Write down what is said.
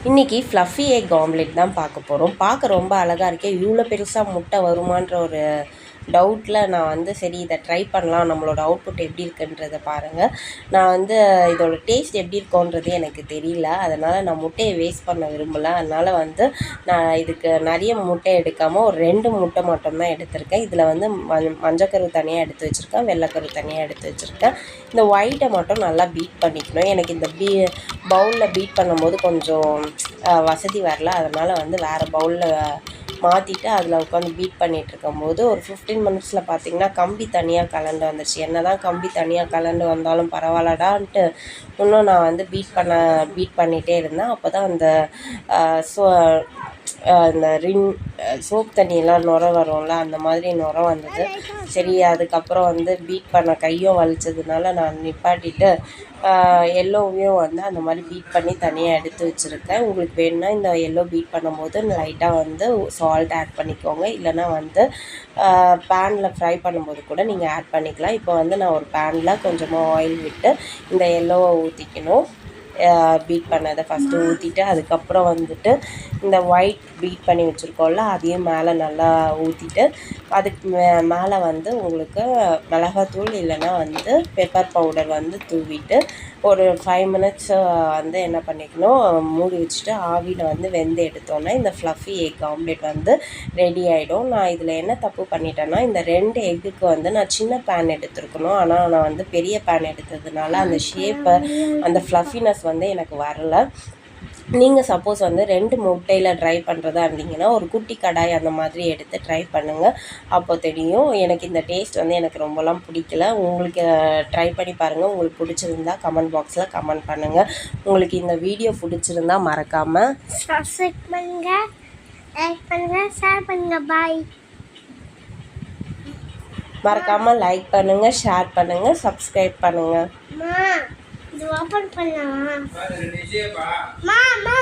இன்றைக்கி fluffy egg omelette தான் பார்க்க போகிறோம். பார்க்க ரொம்ப அழகாக இருக்கே, இவ்வளோ பெருசாக முட்டை வருமான்ற ஒரு டவுட்டில் நான் சரி இதை ட்ரை பண்ணலாம், நம்மளோட அவுட்புட் எப்படி இருக்குன்றதை பாருங்கள். நான் இதோட டேஸ்ட் எப்படி இருக்கோன்றது எனக்கு தெரியல, அதனால் நான் முட்டையை வேஸ்ட் பண்ண விரும்பலை. அதனால் நான் இதுக்கு நிறைய முட்டை எடுக்காமல் ஒரு 2 முட்டை மட்டும்தான் எடுத்திருக்கேன். இதில் மஞ்சக்கரு தனியாக எடுத்து வச்சுருக்கேன், வெள்ளைக்கரு தனியாக எடுத்து வச்சுருக்கேன். இந்த ஒயிட்டை மட்டும் நல்லா பீட் பண்ணிக்கணும். எனக்கு இந்த பவுலில் பீட் பண்ணும்போது கொஞ்சம் வசதி வரல, அதனால் வேறு பவுலில் மாற்றிட்டு அதில் உட்காந்து பீட் பண்ணிகிட்டு இருக்கும்போது ஒரு 15 மினிட்ஸில் பார்த்திங்கன்னா கம்பி தனியாக கலண்டு வந்துடுச்சு. என்ன தான் கம்பி தனியாக கலண்டு வந்தாலும் பரவாயில்லடான்ட்டு இன்னும் நான் பீட் பண்ணிகிட்டே இருந்தேன். அப்போ தான் அந்த இந்த சோப் தண்ணியெல்லாம் நுர வரும்ல, அந்த மாதிரி நுர வந்தது. சரி, அதுக்கப்புறம் பீட் பண்ண கையும் வலிச்சதுனால நான் நிப்பாட்டிட்டு எல்லோவையும் அந்த மாதிரி பீட் பண்ணி தனியாக எடுத்து வச்சுருக்கேன். உங்களுக்கு வேணும்னா இந்த எல்லோ பீட் பண்ணும்போது லைட்டாக சால்ட் ஆட் பண்ணிக்கோங்க, இல்லைனா பேனில் ஃப்ரை பண்ணும்போது கூட நீங்கள் ஆட் பண்ணிக்கலாம். இப்போ நான் ஒரு பேனில் கொஞ்சமாக ஆயில் விட்டு இந்த எல்லோவை ஊற்றிக்கணும். பீட் பண்ணதை ஃபஸ்ட்டு ஊற்றிட்டு அதுக்கப்புறம் இந்த ஒயிட் பீட் பண்ணி வச்சுருக்கோம்ல அதையும் மேலே நல்லா ஊற்றிட்டு அதுக்கு மேலே உங்களுக்கு மிளகாத்தூள் இல்லைன்னா பெப்பர் பவுடர் தூவிட்டு ஒரு 5 மினிட்ஸ் என்ன பண்ணிக்கணும், மூடி வச்சுட்டு ஆவியில் வெந்து எடுத்தோன்னா இந்த ஃப்ளஃபி எக் ஆம்லெட் ரெடி ஆகிடும். நான் இதில் என்ன தப்பு பண்ணிட்டேன்னா, இந்த 2 எக்குக்கு நான் சின்ன பேன் எடுத்துருக்கணும். ஆனால் நான் பெரிய பேன் எடுத்ததுனால அந்த ஷேப்பை அந்த ஃப்ளஃபினஸ் எனக்கு வரல. நீங்கள் சப்போஸ் 2 முட்டையில் ட்ரை பண்ணுறதா இருந்தீங்கன்னா ஒரு குட்டி கடாய் அந்த மாதிரி எடுத்து ட்ரை பண்ணுங்கள், அப்போ தெரியும். எனக்கு இந்த டேஸ்ட் எனக்கு ரொம்பலாம் பிடிக்கல. உங்களுக்கு ட்ரை பண்ணி பாருங்கள். உங்களுக்கு பிடிச்சிருந்தா கமெண்ட் பாக்ஸில் கமெண்ட் பண்ணுங்கள். உங்களுக்கு இந்த வீடியோ பிடிச்சிருந்தா மறக்காமல் சப்ஸ்கிரைப் பண்ணுங்கள், லைக் பண்ணுங்கள், ஷேர் பண்ணுங்கள். பாய். மறக்காமல் லைக் பண்ணுங்கள், ஷேர் பண்ணுங்கள், சப்ஸ்கிரைப் பண்ணுங்கள். இது ஓபன் பண்ணலாமா? மாமா